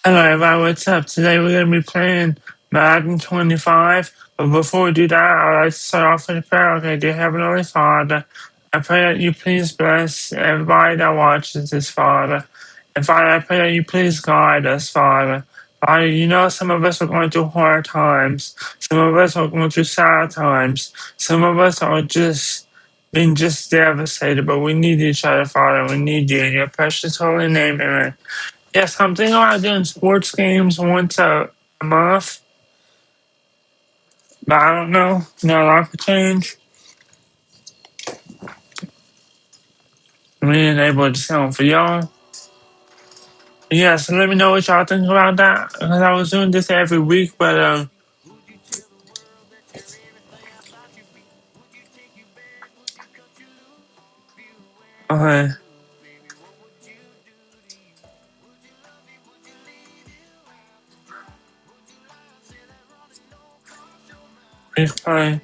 Hello everybody, what's up? Today we're going to be playing Madden 25. But before we do that, I'd like to start off with a prayer. Okay, dear Heavenly Father, I pray that you please bless everybody that watches this, Father. And Father, I pray that you please guide us, Father. Father, you know some of us are going through hard times. Some of us are going through sad times. Some of us are just devastated, but we need each other, Father. We need you in your precious holy name, amen. Yes, I'm thinking about doing sports games once a month, but I don't know. No, that could change. We ain't able to sound for y'all. Yeah, so let me know what y'all think about that. Because I was doing this every week, but okay. Replay.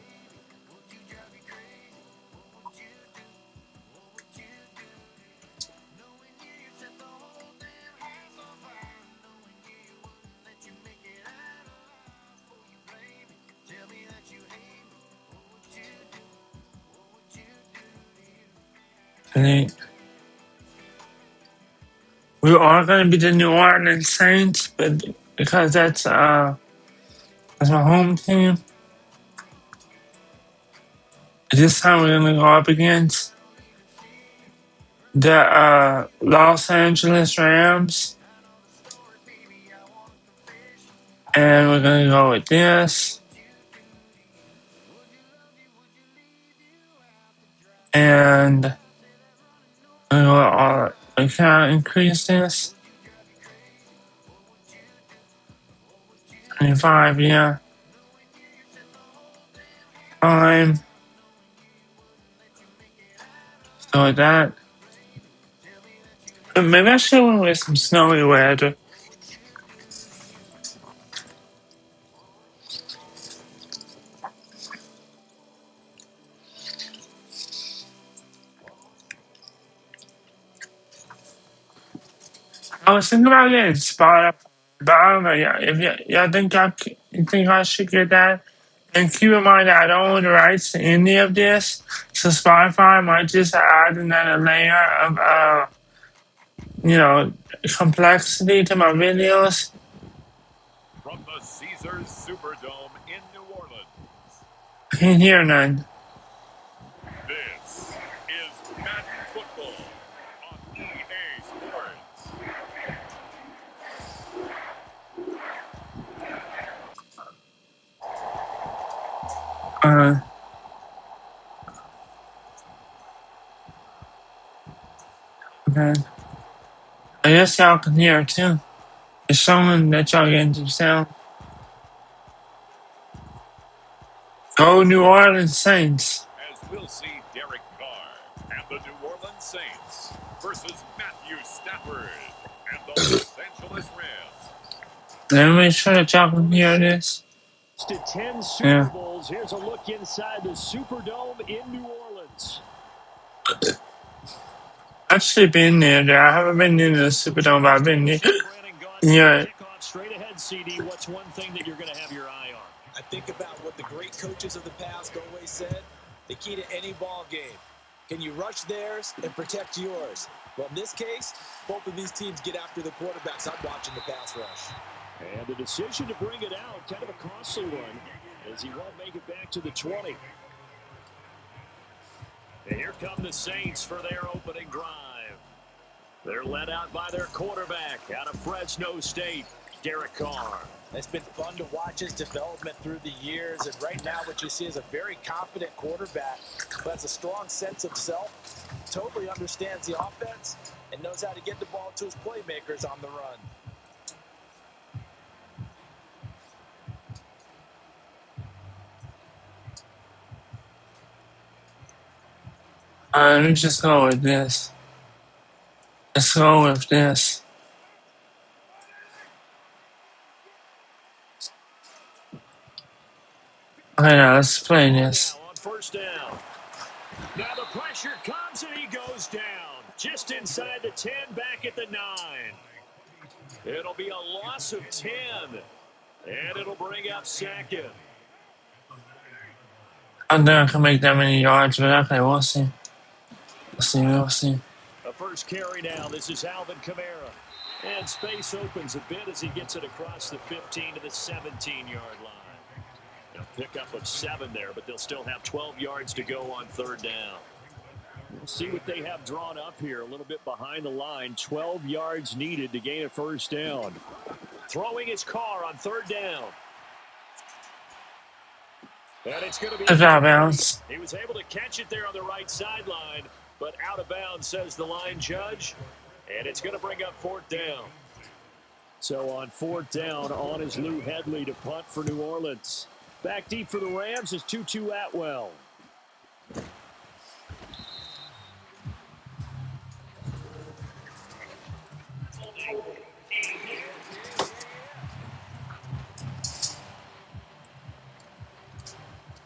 Delete. We are gonna be the New Orleans Saints, but because that's my home team. This time we're gonna go up against the Los Angeles Rams. And we're gonna go with this. And I can't increase this. 25, yeah. Time. So with that. Maybe I should went with some snowy weather. I was thinking about getting Spotify, but I don't know. Yeah, if y'all you think I should get that, and keep in mind that I don't own the rights to any of this, so Spotify might just add another layer of complexity to my videos. From the Caesars Superdome in New Orleans. I can't hear none. This is Madden Football on EA Sports. Okay. I guess y'all can hear it too. It's showing that y'all getting some sound. Go New Orleans Saints. As we'll see Derek Carr and the New Orleans Saints versus Matthew Stafford and the Los Angeles Rams. Let me make sure that y'all can hear this. To 10 Super Bowls, here's a look inside the Superdome in New Orleans. I've actually been there. I haven't been in the Superdome, but I've been there. Yeah. Straight ahead, CD. What's one thing that you're going to have your eye on? I think about what the great coaches of the past always said. The key to any ball game. Can you rush theirs and protect yours? Well, in this case, both of these teams get after the quarterbacks. I'm watching the pass rush. And the decision to bring it out, kind of a costly one, as he won't make it back to the 20. And here come the Saints for their opening drive. They're led out by their quarterback out of Fresno State, Derek Carr. It's been fun to watch his development through the years, and right now what you see is a very confident quarterback who has a strong sense of self, totally understands the offense, and knows how to get the ball to his playmakers on the run. Let me just go with this. Let's go with this. Okay, now let's play this. Now on first down. Now the pressure comes and he goes down. Just inside the 10, back at the 9. It'll be a loss of 10. And it'll bring up second. I don't think I can make that many yards, but okay, we'll see. We'll see. A first carry now. This is Alvin Kamara. And space opens a bit as he gets it across the 15 to the 17-yard line. A pickup of 7 there, but they'll still have 12 yards to go on third down. We'll see what they have drawn up here. A little bit behind the line. 12 yards needed to gain a first down. Throwing his car on third down. And it's going to be out of bounds. He was able to catch it there on the right sideline, but out of bounds, says the line judge. And it's going to bring up fourth down. So on fourth down, on is Lou Hedley to punt for New Orleans. Back deep for the Rams is Tutu Atwell.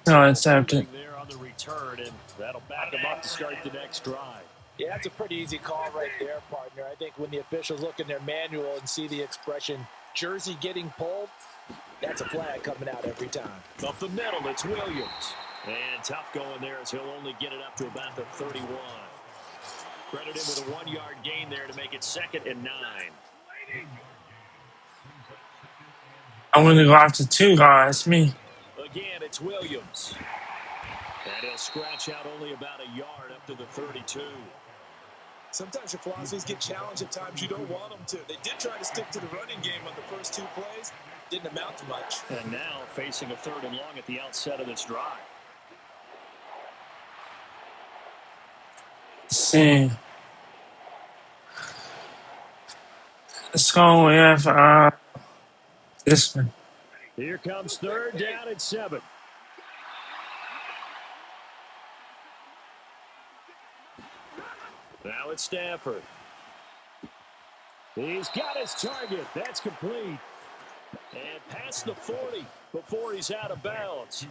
No, it's empty. There on the return, and that'll back them up to start the next drive. Yeah, that's a pretty easy call right there, partner. I think when the officials look in their manual and see the expression jersey getting pulled, that's a flag coming out every time. Up the middle, it's Williams. And tough going there as he'll only get it up to about the 31. Credit him with a 1-yard gain there to make it 2nd and 9. I'm going to go after 2 guys, me. Again, it's Williams. And he'll scratch out only about a yard up to the 32. Sometimes your philosophies get challenged at times you don't want them to. They did try to stick to the running game on the first 2 plays. Didn't amount to much. And now facing a 3rd and long at the outset of this drive. Let's see. Let's go with this one. Here comes 3rd down at 7. Now it's Stafford. He's got his target. That's complete. And past the 40 before he's out of bounds.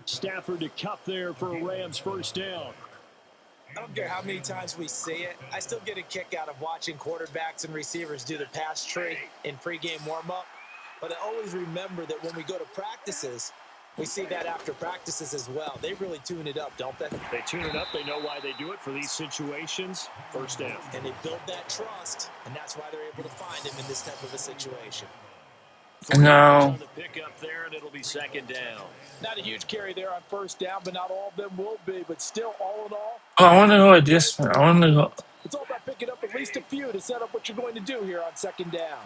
Stafford to cup there for a Rams first down. I don't care how many times we say it. I still get a kick out of watching quarterbacks and receivers do the pass tree in pregame warm-up. But I always remember that when we go to practices, we see that after practices as well. They really tune it up, don't they? They tune it up. They know why they do it for these situations. First down. And they build that trust, and that's why they're able to find him in this type of a situation. No. The pick up there, and it'll be 2nd down. Not a huge carry there on first down, but not all of them will be. But still, all in all, Oh, I want to go with this one. I want to go. it's all about picking up at least a few to set up what you're going to do here on 2nd down.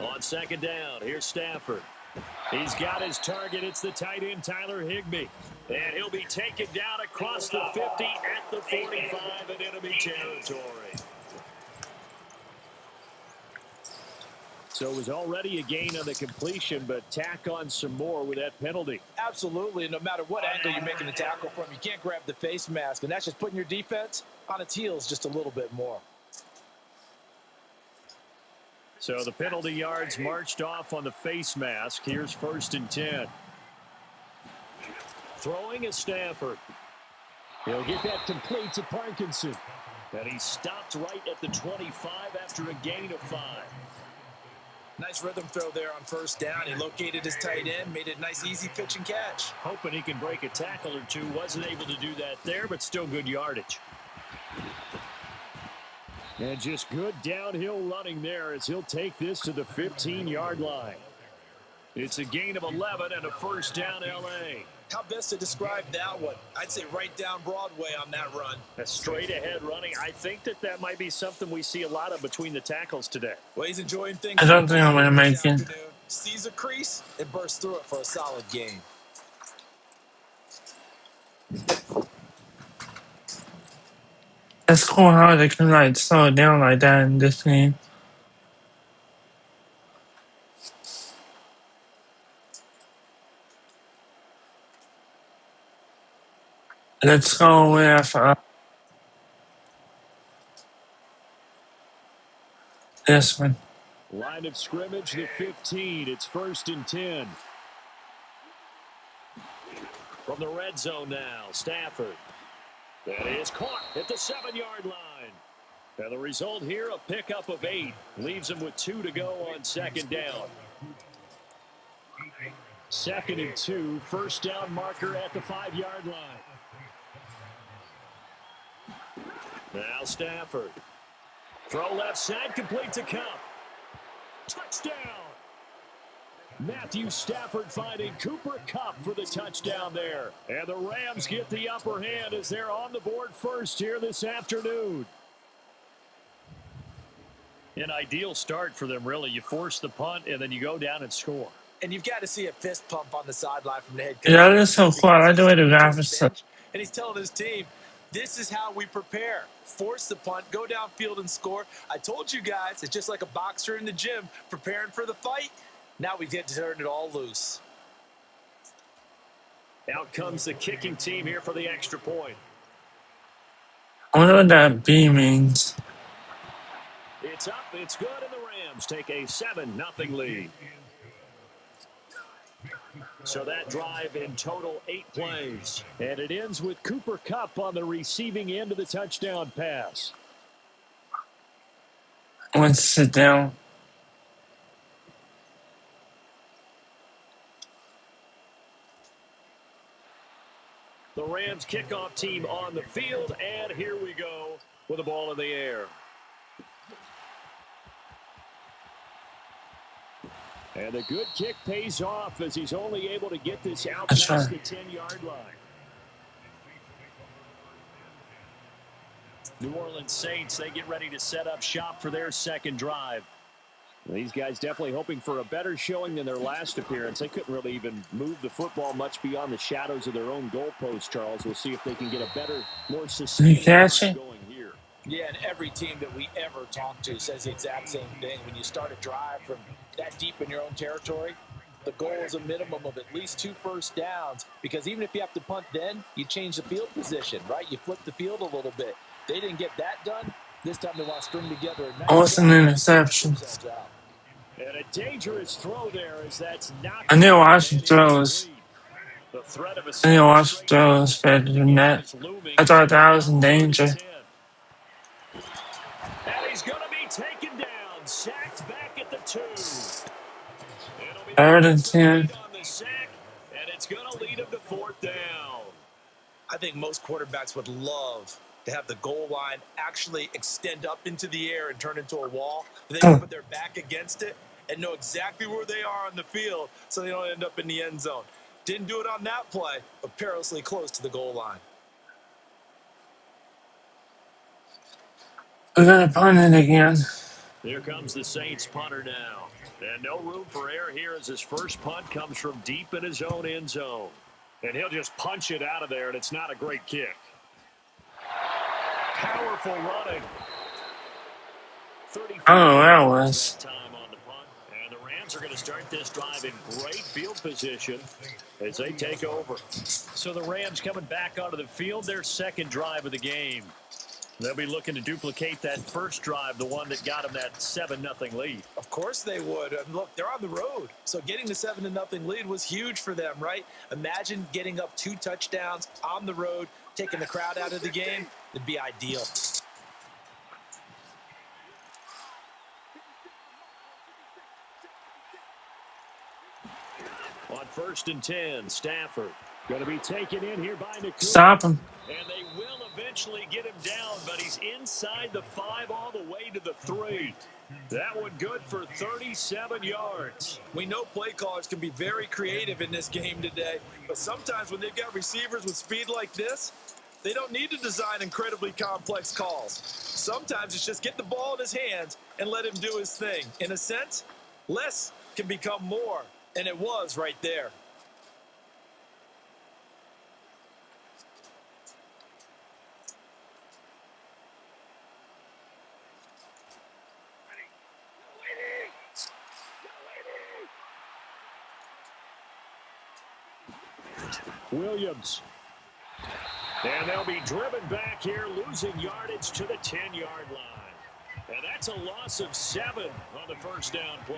On 2nd down, here's Stafford. He's got his target. It's the tight end, Tyler Higbee. And he'll be taken down across the 50 at the 45 in enemy territory. So it was already a gain on the completion, but tack on some more with that penalty. Absolutely. No matter what angle you're making the tackle from, you can't grab the face mask. And that's just putting your defense on its heels just a little bit more. So the penalty yards marched off on the face mask. Here's 1st and 10. Throwing is Stafford. He'll get that complete to Parkinson. And he stopped right at the 25 after a gain of 5. Nice rhythm throw there on first down. He located his tight end, made it a nice, easy pitch and catch. Hoping he can break a tackle or two. Wasn't able to do that there, but still good yardage. And just good downhill running there as he'll take this to the 15-yard line. It's a gain of 11 and a first down L.A. How best to describe that one? I'd say right down Broadway on that run. A straight-ahead running. I think that might be something we see a lot of between the tackles today. Well, he's enjoying things. I don't think I'm going to make it. Sees a crease and bursts through it for a solid gain. It's cool how they can like slow it down like that in this game. Let's go with this one. Line of scrimmage, the 15. It's 1st and 10. From the red zone now, Stafford. That is caught at the 7-yard line. And the result here, a pickup of 8. Leaves him with 2 to go on second down. 2nd and 2, first down marker at the 5-yard line. Now Stafford. Throw left side, complete to Cup. Touchdown! Matthew Stafford finding Cooper Kupp for the touchdown there. And the Rams get the upper hand as they're on the board first here this afternoon. An ideal start for them, really. You force the punt, and then you go down and score. And you've got to see a fist pump on the sideline from the head coach. Ja, das ist so cool. I do it in graphics. And he's telling his team, this is how we prepare. Force the punt, go downfield and score. I told you guys, it's just like a boxer in the gym preparing for the fight. Now we get to turn it all loose. Out comes the kicking team here for the extra point. I wonder what that B means. It's up, it's good, and the Rams take a 7-0 lead. So that drive in total 8 plays. And it ends with Cooper Kupp on the receiving end of the touchdown pass. Let's sit down. The Rams kickoff team on the field, and here we go with the ball in the air. And the good kick pays off as he's only able to get this out past the 10-yard line. New Orleans Saints, they get ready to set up shop for their second drive. These guys definitely hoping for a better showing than their last appearance. They couldn't really even move the football much beyond the shadows of their own goalpost, Charles. We'll see if they can get a better, more sustained going here. Yeah, and every team that we ever talk to says the exact same thing. When you start a drive from that deep in your own territory, the goal is a minimum of at least 2 first downs, because even if you have to punt then, you change the field position, right? You flip the field a little bit. They didn't get that done. This time they want to string together a nice an interception. And a dangerous throw there as that's not. I need to watch the throws. I need to watch the throws better than that. I thought that was in danger. And he's going to be taken down. Sacked back at the 2. 3rd and 10. On the sack, and it's going to lead him to 4th down. I think most quarterbacks would love to have the goal line actually extend up into the air and turn into a wall. They can put their back against it and know exactly where they are on the field so they don't end up in the end zone. Didn't do it on that play, but perilously close to the goal line. We're going to punt it again. Here comes the Saints punter now. And no room for error here as his first punt comes from deep in his own end zone. And he'll just punch it out of there, and it's not a great kick. Powerful running. I don't know where I was. Time on the punt. And the Rams are going to start this drive in great field position as they take over. So the Rams coming back onto the field, their second drive of the game. They'll be looking to duplicate that first drive, the one that got them that 7-0 lead. Of course they would. And look, they're on the road. So getting the 7-0 lead was huge for them, right? Imagine getting up 2 touchdowns on the road, taking the crowd out of the game. It'd be ideal. On 1st and 10, Stafford going to be taken in here by Nakua. Stop him. And they will eventually get him down, but he's inside the 5 all the way to the 3. That one good for 37 yards. We know play callers can be very creative in this game today, but sometimes when they've got receivers with speed like this, they don't need to design incredibly complex calls. Sometimes it's just get the ball in his hands and let him do his thing. In a sense, less can become more, and it was right there. Williams. And they'll be driven back here, losing yardage to the 10-yard line. And that's a loss of 7 on the first down play.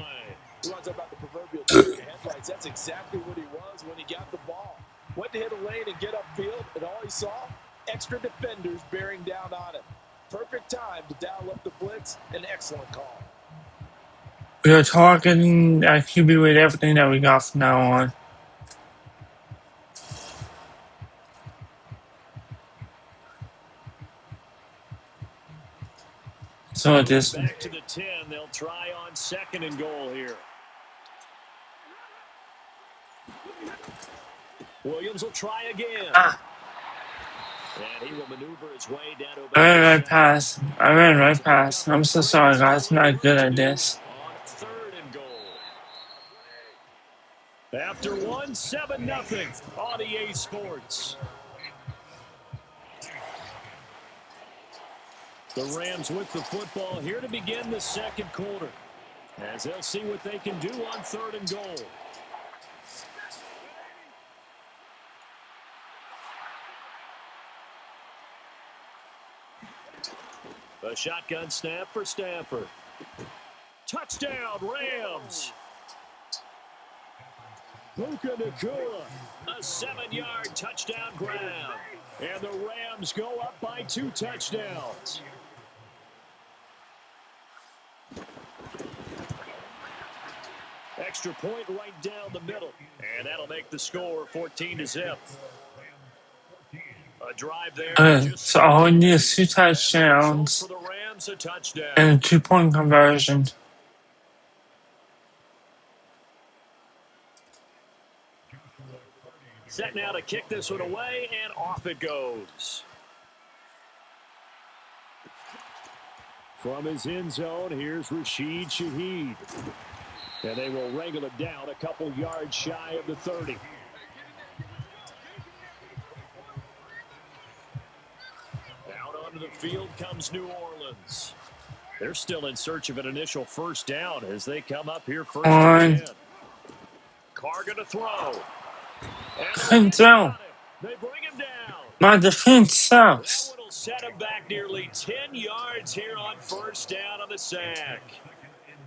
You want to talk about the proverbial deer in the headlights? That's exactly what he was when he got the ball. Went to hit a lane and get upfield, and all he saw, extra defenders bearing down on him. Perfect time to dial up the blitz. An excellent call. We are targeting QB with everything that we got from now on. So this Back to the 10. They'll try on 2nd and goal here. Williams will try again. And he will maneuver his way down to about I ran right past. I ran right past. I'm so sorry, guys. I'm not good at this. on 3rd and goal. After 1, 7-0 on EA Sports. The Rams with the football here to begin the 2nd quarter, as they'll see what they can do on 3rd and goal. A shotgun snap for Stafford. Touchdown, Rams. Puka Nacua, a 7-yard touchdown grab. And the Rams go up by 2 touchdowns. Extra point right down the middle. And that'll make the score 14-0. A drive there. So all we need is 2 touchdowns For the Rams, a touchdown. and a 2-point conversion. Set now to kick this one away, and off it goes. From his end zone, here's Rashid Shaheed. And they will wrangle him down a couple yards shy of the 30. Out onto the field comes New Orleans. They're still in search of an initial first down as they come up here first and 10. Carr going to throw. Couldn't throw. They bring him down. My defense sucks. That one will set him back nearly 10 yards here on first down on the sack.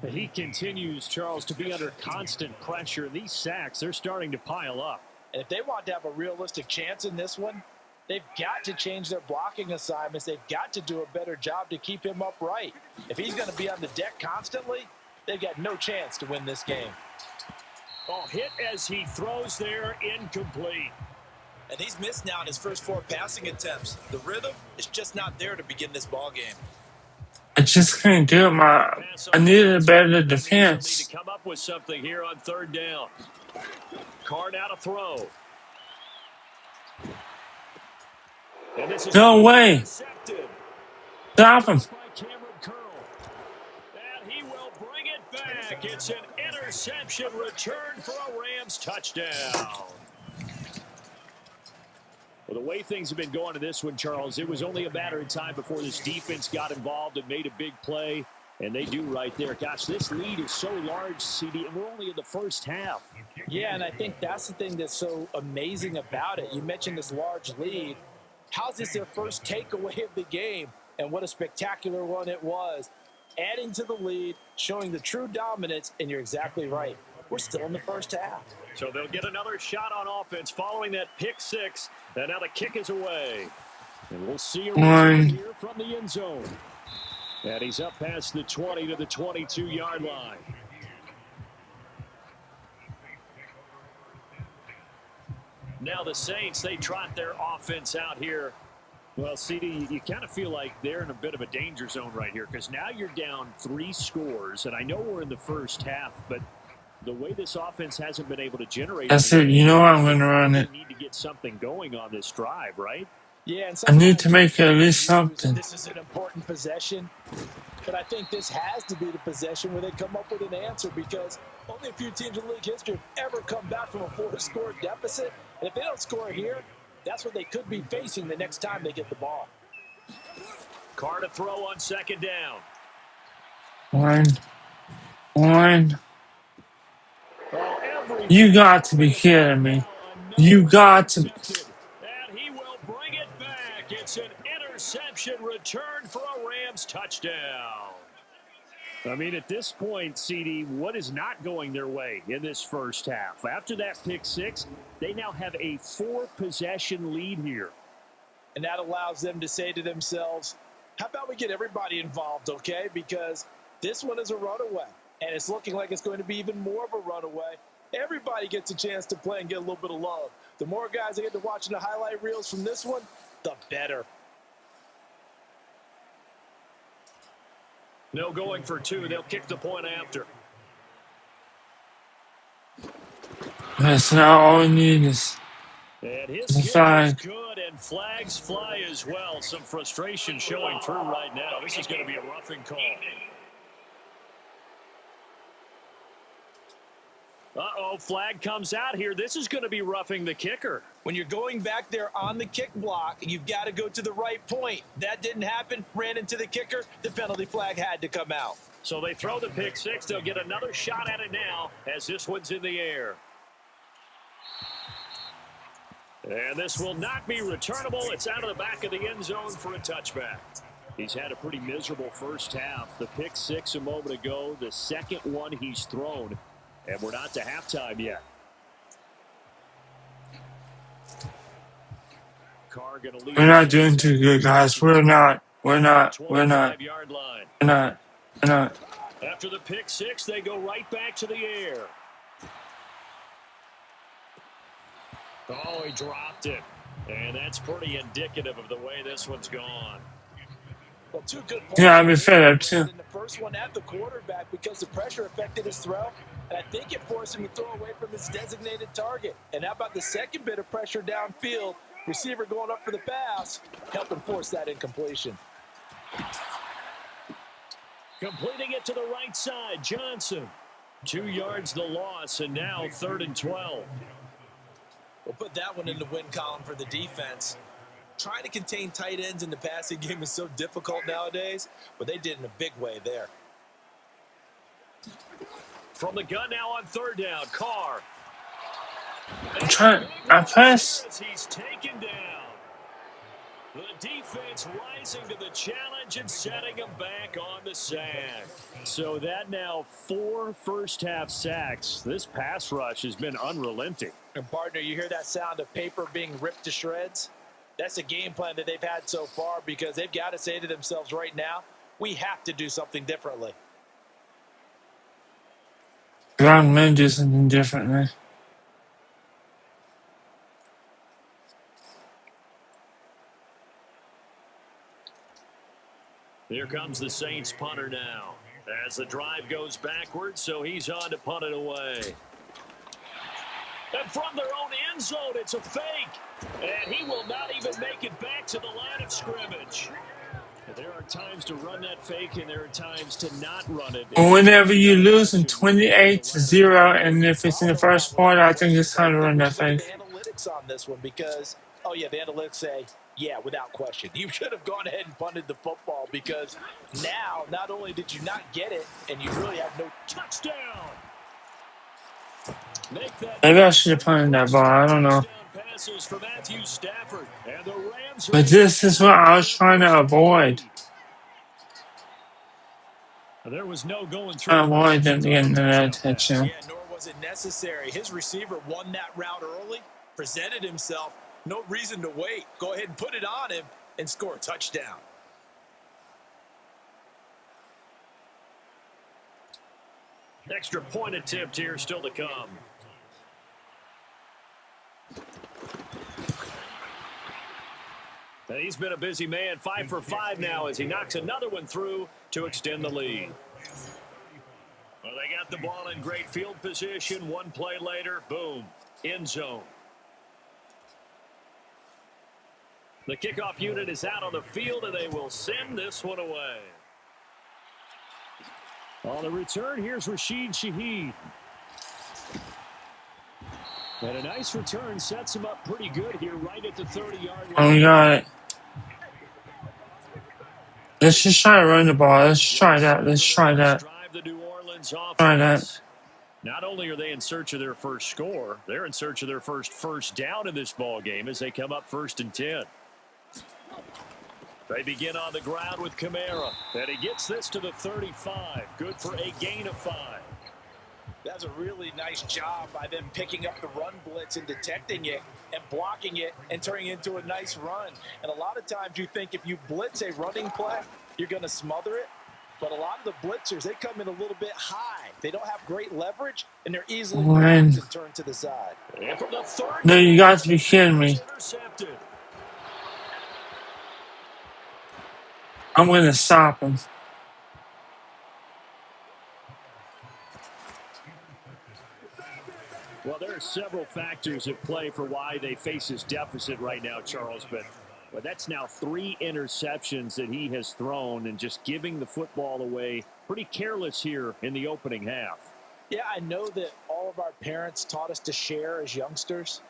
He continues, Charles, to be under constant pressure. These sacks, they're starting to pile up. And if they want to have a realistic chance in this one, they've got to change their blocking assignments. They've got to do a better job to keep him upright. If he's going to be on the deck constantly, they've got no chance to win this game. Oh, hit as he throws there, incomplete. And he's missed now in his first 4 passing attempts. The rhythm is just not there to begin this ball game. I just couldn't do it. I needed a better defense. Need to come up with something here on 3rd down. Carr now to throw. And this is No way. Stop him. And he will bring it back. It's an interception return for a Rams touchdown. Well, the way things have been going to this one, Charles, it was only a matter of time before this defense got involved and made a big play, and they do right there. Gosh, this lead is so large, CD, and we're only in the first half. Yeah, and I think that's the thing that's so amazing about it. You mentioned this large lead. How's this their first takeaway of the game? And what a spectacular one it was. Adding to the lead, showing the true dominance, and you're exactly right. We're still in the first half. So they'll get another shot on offense following that pick 6. And now the kick is away. And we'll see a return here from the end zone. And he's up past the 20 to the 22-yard line. Now the Saints, they trot their offense out here. Well, CD, you kind of feel like they're in a bit of a danger zone right here because now you're down 3 scores. And I know we're in the first half, but the way this offense hasn't been able to generate. That's it. You know I'm going to run it. Need to get something going on this drive, right? Yeah, and I need to make at least something. This is an important possession, but I think this has to be the possession where they come up with an answer because only a few teams in league history have ever come back from a 4-score deficit. And if they don't score here, that's what they could be facing the next time they get the ball. Carr to throw on 2nd down. One. You got to be kidding me. You got to. And he will bring it back. It's an interception return for a Rams touchdown. I mean, at this point, CD, what is not going their way in this first half? After that pick 6, they now have a 4-possession lead here. And that allows them to say to themselves, How about we get everybody involved, okay? Because this one is a runaway, and it's looking like it's going to be even more of a runaway. Everybody gets a chance to play and get a little bit of love. The more guys that get to watching the highlight reels from this one, the better. No going for two. They'll kick the point after. That's not all we need is And his the kick is flag. good, and flags fly as well. Some frustration showing through right now. This is going to be a roughing call. Uh-oh, flag comes out here. This is going to be roughing the kicker. When you're going back there on the kick block, you've got to go to the right point. That didn't happen. Ran into the kicker. The penalty flag had to come out. So they throw the pick six. They'll get another shot at it now as this one's in the air. And this will not be returnable. It's out of the back of the end zone for a touchback. He's had a pretty miserable first half. The pick six a moment ago, the second one he's thrown. And we're not to halftime yet. Carr gonna lead. We're not doing too good, guys. We're not. After the pick six, they go right back to the air. Oh, he dropped it. And that's pretty indicative of the way this one's gone. Well, two good Yeah, I've been fed up too. In the first one at the quarterback because the pressure affected his throw. And I think it forced him to throw away from his designated target. And how about the second bit of pressure downfield? Receiver going up for the pass, helping force that incompletion. Completing it to the right side, Johnson. 2 yards the loss, and now 3rd and 12. We'll put that one in the win column for the defense. Trying to contain tight ends in the passing game is so difficult nowadays, but they did in a big way there. From the gun now on 3rd down, Carr. I press. He's taken down. The defense rising to the challenge and setting him back on the sack. So that now 4 first-half sacks. This pass rush has been unrelenting. And partner, you hear that sound of paper being ripped to shreds? That's a game plan that they've had so far because they've got to say to themselves right now, we have to do something differently. Ground men do something differently. Here comes the Saints punter now. As the drive goes backwards, so he's on to punt it away. And from their own end zone, it's a fake. And he will not even make it back to the line of scrimmage. There are times to run that fake, and there are times to not run it. Whenever you lose in 28-0, and if it's in the first quarter, I think it's time to run that fake. The analytics on this one because, oh yeah, the analytics say, yeah, without question. You should have gone ahead and punted the football because now not only did you not get it, and you really have no touchdown. Maybe I should have punted that ball. I don't know. But this is what I was trying to avoid. There was no going through. I avoid them getting that touchdown. Yeah, nor was it necessary. His receiver won that route early, presented himself. No reason to wait. Go ahead and put it on him and score a touchdown. Extra point attempt here still to come. He's been a busy man, 5 for 5 now as he knocks another one through to extend the lead. Well, they got the ball in great field position. One play later, boom, end zone. The kickoff unit is out on the field, and they will send this one away. On the return, here's Rashid Shaheed. And a nice return sets him up pretty good here right at the 30-yard line. Oh, we got it. Let's just try to run the ball. Let's try that. Let's try that. Try that. Not only are they in search of their first score, they're in search of their first down in this ball game as they come up 1st and 10. They begin on the ground with Kamara. And he gets this to the 35. Good for a gain of 5. That's a really nice job by them picking up the run blitz and detecting it and blocking it and turning it into a nice run. And a lot of times you think if you blitz a running play, you're going to smother it. But a lot of the blitzers, they come in a little bit high. They don't have great leverage, and they're easily blocked and turned to the side. And from the 30, No, you got to be kidding me. intercepted. I'm going to stop him. Well, there are several factors at play for why they face this deficit right now, Charles. But that's now 3 interceptions that he has thrown and just giving the football away. Pretty careless here in the opening half. Yeah, I know that all of our parents taught us to share as youngsters.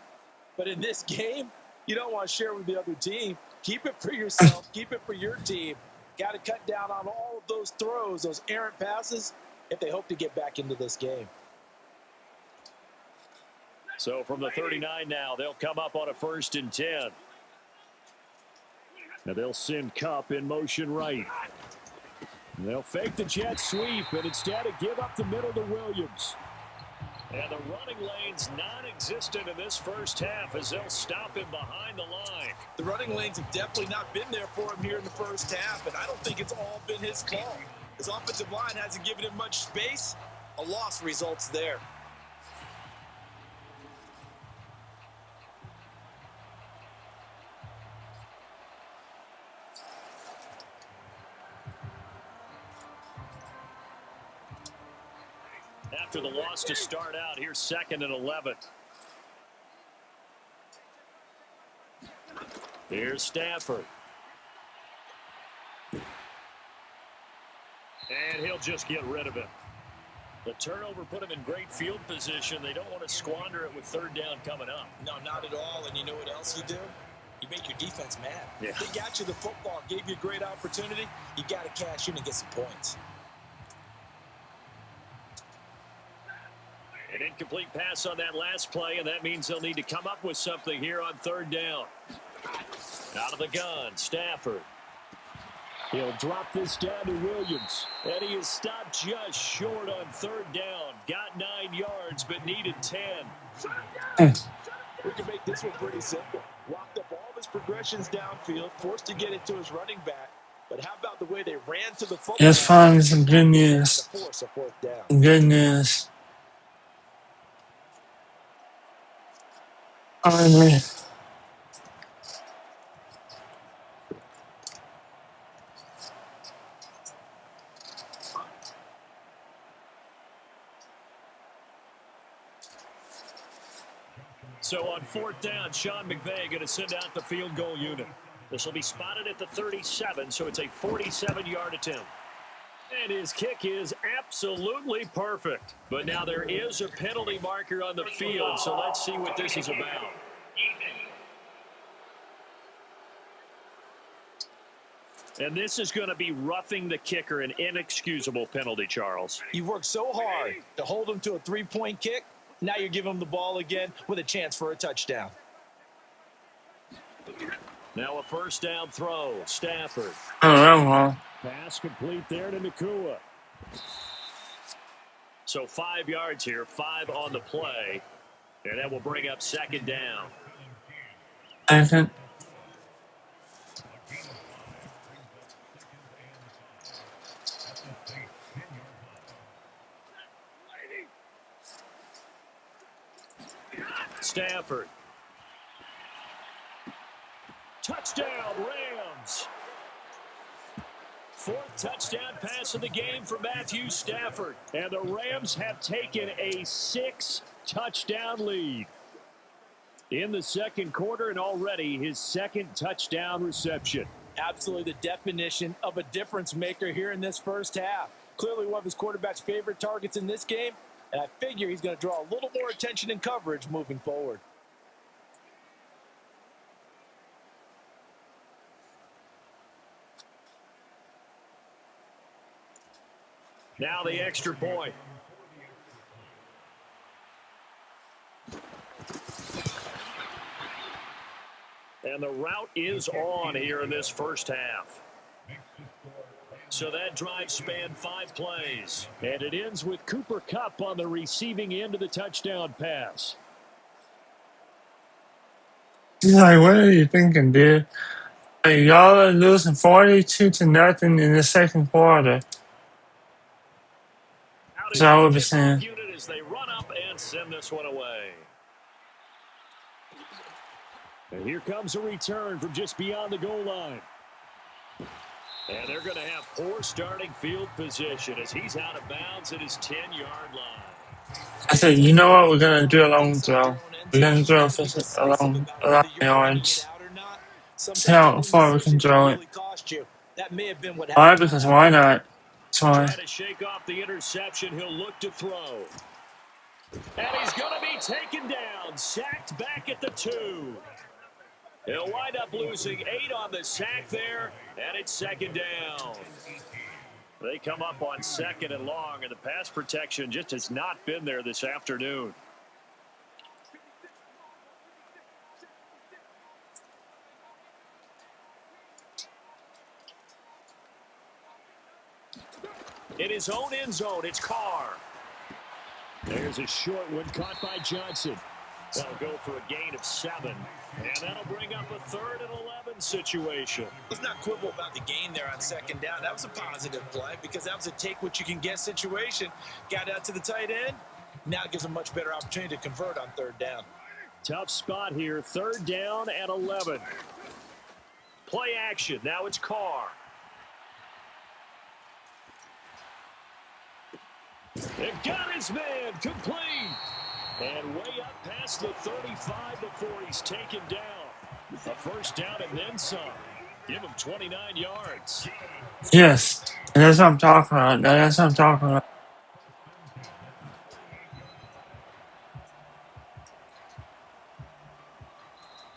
But in this game, you don't want to share with the other team. Keep it for yourself. Keep it for your team. Got to cut down on all of those throws, those errant passes, if they hope to get back into this game. So from the 39 now, they'll come up on a 1st and 10. Now they'll send Kupp in motion right. And they'll fake the jet sweep, and instead of give up the middle to Williams. And the running lane's non-existent in this first half as they'll stop him behind the line. The running lanes have definitely not been there for him here in the first half, and I don't think it's all been his fault. His offensive line hasn't given him much space. A loss results there. After the loss to start out, here's 2nd and 11. Here's Stafford. And he'll just get rid of it. The turnover put him in great field position. They don't want to squander it with 3rd down coming up. No, not at all. And you know what else you do? You make your defense mad. Yeah. They got you the football, gave you a great opportunity. You got to cash in and get some points. An incomplete pass on that last play, and that means they'll need to come up with something here on 3rd down. Out of the gun, Stafford. He'll drop this down to Williams, and he is stopped just short on 3rd down. Got 9 yards, but needed 10. We can make this one pretty simple. Locked up all of his progressions downfield, forced to get it to his running back. But how about the way they ran to the football? Let's find some good news. Force a 4th down. Good news. Finally. So on 4th down, Sean McVay going to send out the field goal unit. This will be spotted at the 37, so it's a 47-yard attempt. And his kick is absolutely perfect. But now there is a penalty marker on the field, so let's see what this is about. And this is going to be roughing the kicker, an inexcusable penalty, Charles. You've worked so hard to hold him to a 3-point kick. Now you give him the ball again with a chance for a touchdown. Now a 1st down throw. Stafford. Oh, Pass complete there to Nakua. So 5 yards here, 5 on the play. And that will bring up 2nd down. Second. Stafford. Touchdown, Rams. 4th touchdown pass of the game for Matthew Stafford. And the Rams have taken a 6-touchdown lead in the 2nd quarter, and already his 2nd touchdown reception. Absolutely the definition of a difference maker here in this first half. Clearly one of his quarterback's favorite targets in this game, and I figure he's going to draw a little more attention and coverage moving forward. Now the extra point. And the route is on here in this first half. So that drive spanned 5 plays. And it ends with Cooper Kupp on the receiving end of the touchdown pass. He's like, what are you thinking, dude? Like, y'all are losing 42-0 in the second quarter. Out That's into all I the would be kickoff saying. unit as they run up and send this one away. And here comes a return from just beyond the goal line. And they're going to have poor starting field position as he's out of bounds at his 10-yard line. I said, you know what? We're going to do a long throw. We're going to throw for a long yards. See how far we can throw it. Why? Because why not? That's why. Trying to shake off the interception. He'll look to throw. And he's going to be taken down. Sacked back at the 2. He'll wind up losing 8 on the sack there, and it's second down. They come up on 2nd and long, and the pass protection just has not been there this afternoon. In his own end zone, it's Carr. There's a short one caught by Johnson. They'll go for a gain of 7. And that'll bring up a 3rd and 11 situation. Let's not quibble about the gain there on 2nd down. That was a positive play because that was a take-what-you-can-get situation. Got out to the tight end. Now it gives a much better opportunity to convert on 3rd down. Tough spot here. 3rd down and 11. Play action. Now it's Carr. They've got his man complete. And way up past the 35 before he's taken down. A 1st down and then some. Give him 29 yards. Yes. And that's what I'm talking about. That's what I'm talking about.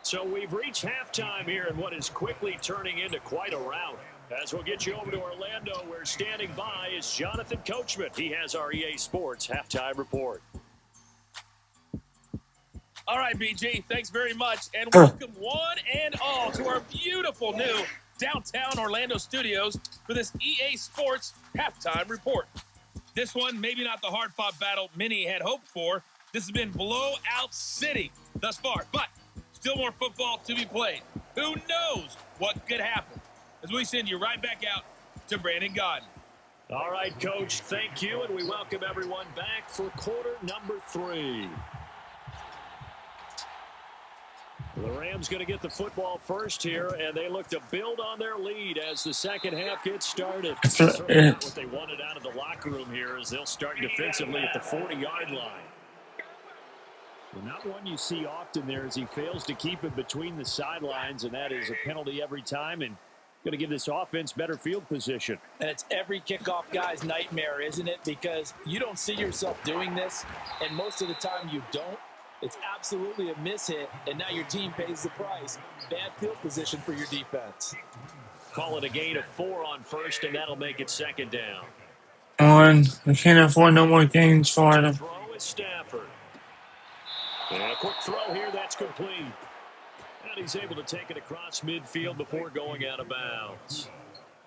So we've reached halftime here in what is quickly turning into quite a rout. As we'll get you over to Orlando, where standing by is Jonathan Coachman. He has our EA Sports halftime report. All right, BG, thanks very much. And welcome one and all to our beautiful new downtown Orlando studios for this EA Sports halftime report. This one, maybe not the hard-fought battle many had hoped for. This has been blowout city thus far, but still more football to be played. Who knows what could happen? As we send you right back out to Brandon Godden. All right, Coach, thank you, and we welcome everyone back for quarter number 3. The Rams going to get the football first here, and they look to build on their lead as the second half gets started. Certainly not what they wanted out of the locker room here as they'll start defensively at the 40-yard line. Well, not one you see often there as he fails to keep it between the sidelines, and that is a penalty every time and going to give this offense better field position. And it's every kickoff guy's nightmare, isn't it? Because you don't see yourself doing this, and most of the time you don't. It's absolutely a mishit, and now your team pays the price. Bad field position for your defense. Call it a gain of 4 on 1st, and that'll make it 2nd down. We can't afford no more gains for them. Throw is Stafford. And a quick throw here, that's complete. And he's able to take it across midfield before going out of bounds.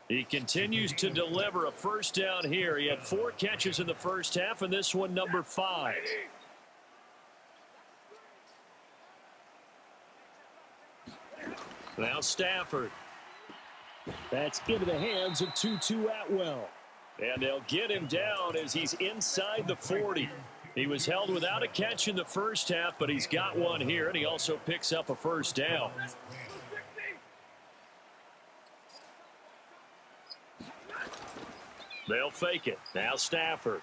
He continues to deliver a 1st down here. He had 4 catches in the first half, and this one number 5. Now Stafford. That's into the hands of Tutu Atwell. And they'll get him down as he's inside the 40. He was held without a catch in the first half, but he's got one here, and he also picks up a 1st down. They'll fake it. Now Stafford.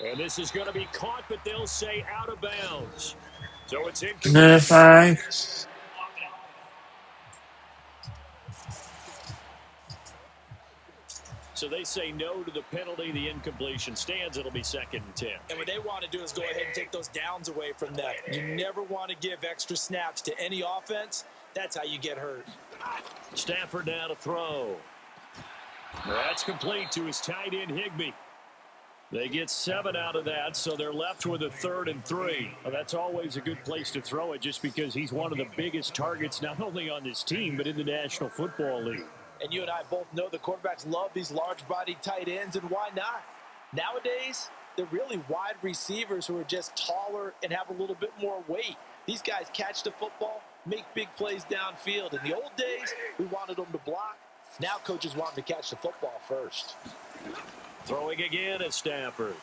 And this is going to be caught, but they'll say out of bounds. So it's Another flag. So they say no to the penalty. The incompletion stands. It'll be 2nd and 10. And what they want to do is go ahead and take those downs away from them. You never want to give extra snaps to any offense. That's how you get hurt. Stafford now to throw. That's complete to his tight end, Higbee. They get 7 out of that, so they're left with a 3rd and 3. Well, that's always a good place to throw it just because he's one of the biggest targets not only on this team but in the National Football League. And you and I both know the quarterbacks love these large-bodied tight ends, and why not? Nowadays, they're really wide receivers who are just taller and have a little bit more weight. These guys catch the football, make big plays downfield. In the old days, we wanted them to block. Now coaches want them to catch the football first. Throwing again at Stafford.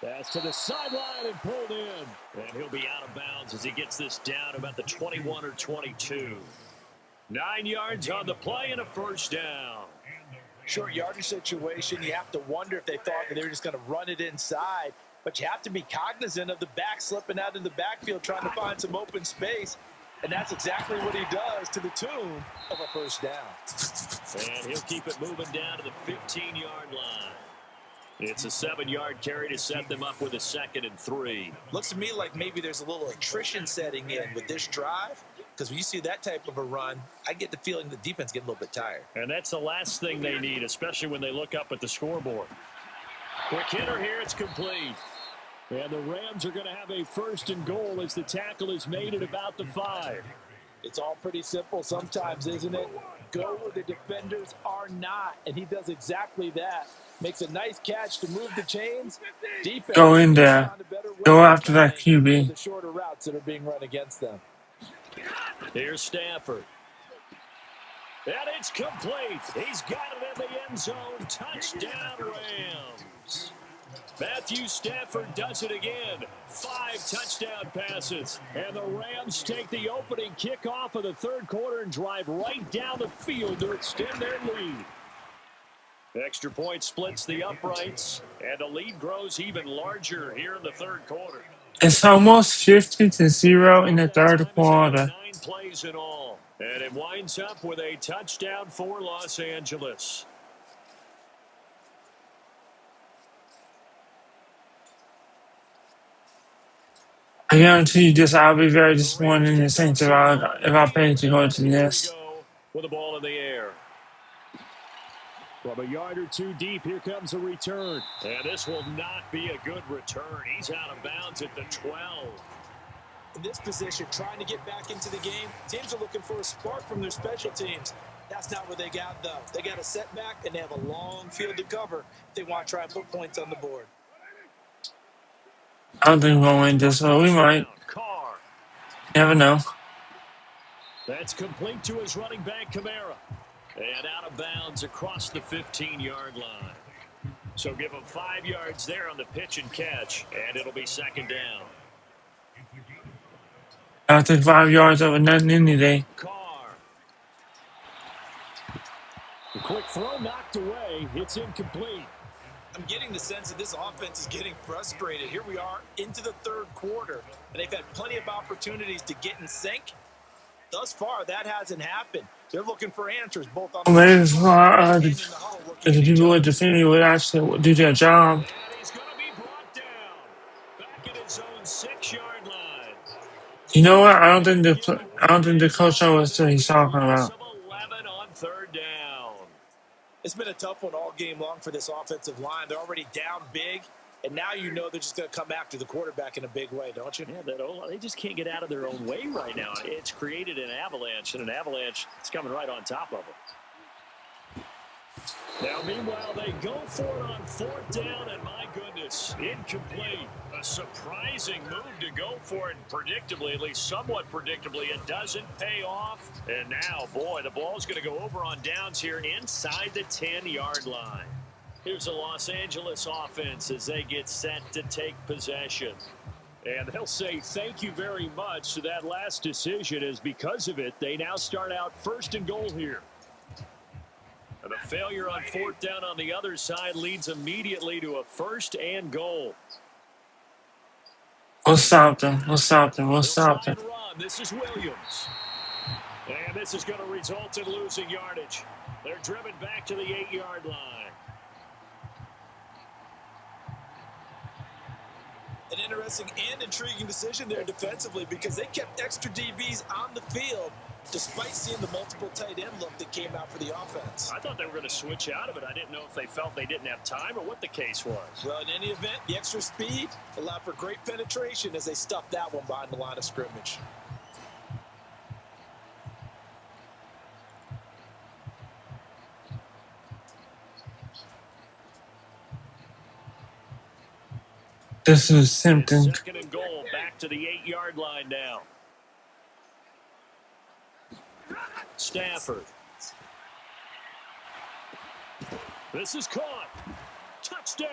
Pass to the sideline and pulled in. And he'll be out of bounds as he gets this down about the 21 or 22. 9 yards on the play and a first down. Short yardage situation, you have to wonder if they thought that they were just going to run it inside. But you have to be cognizant of the back slipping out of the backfield trying to find some open space. And that's exactly what he does to the tune of a first down. And he'll keep it moving down to the 15-yard line. It's a 7-yard carry to set them up with a 2nd and 3. Looks to me like maybe there's a little attrition setting in with this drive. Because when you see that type of a run, I get the feeling the defense gets a little bit tired. And that's the last thing they need, especially when they look up at the scoreboard. Quick hitter here, it's complete. And the Rams are going to have a 1st and goal as the tackle is made at about the 5. It's all pretty simple sometimes, isn't it? Go where the defenders are not, and he does exactly that. Makes a nice catch to move the chains. Defense Go in there. Go after that QB. the shorter routes that are being run against them. Here's Stafford. And it's complete. He's got it in the end zone. Touchdown, Rams. Matthew Stafford does it again. 5 touchdown passes. And the Rams take the opening kickoff of the 3rd quarter and drive right down the field to extend their lead. Extra point splits the uprights, and the lead grows even larger here in the 3rd quarter. It's almost 50-0 in the 3rd quarter. 9 plays in all, and it winds up with a touchdown for Los Angeles. I guarantee you this, I'll be very disappointed in the Saints if I pay to go to this. With the ball in the air. From a yard or 2 deep, here comes a return. And this will not be a good return. He's out of bounds at the 12. In this position, trying to get back into the game, teams are looking for a spark from their special teams. That's not what they got, though. They got a setback, and they have a long field to cover if they want to try and put points on the board. I don't think we'll win this, but we might. Never know. That's complete to his running back, Kamara. And out of bounds across the 15-yard line. So give him 5 yards there on the pitch and catch, and it'll be 2nd down. I'll take 5 yards over nothing any day. Carr. The quick throw knocked away. It's incomplete. I'm getting the sense that this offense is getting frustrated. Here we are into the 3rd quarter, and they've had plenty of opportunities to get in sync. Thus far, that hasn't happened. They're looking for answers both on Maybe the people with the team would actually do their job. And he's going to be brought down. Back at his own 6-yard line. You know what? I don't think the coach knows what he's talking about. 11 on 3rd down. It's been a tough one all game long for this offensive line. They're already down big, and now you know they're just going to come after the quarterback in a big way, don't you? Yeah, they just can't get out of their own way right now. It's created an avalanche, and an avalanche is coming right on top of them. Now, meanwhile, they go for it on 4th down, and my goodness, incomplete. A surprising move to go for it, predictably, at least somewhat predictably. It doesn't pay off. And now, boy, the ball's going to go over on downs here inside the 10-yard line. Here's the Los Angeles offense as they get set to take possession. And they'll say thank you very much to that last decision, as because of it, they now start out 1st and goal here. And the failure on 4th down on the other side leads immediately to a 1st and goal. We'll stop them. We'll stop them. We'll stop them. This is Williams. And this is going to result in losing yardage. They're driven back to the 8-yard line. An interesting and intriguing decision there defensively, because they kept extra DBs on the field despite seeing the multiple tight end look that came out for the offense. I thought they were going to switch out of it. I didn't know if they felt they didn't have time or what the case was. Well, in any event, the extra speed allowed for great penetration as they stuffed that one behind the line of scrimmage. This is something. Second and goal, back to the 8-yard line now. Stafford. This is caught. Touchdown.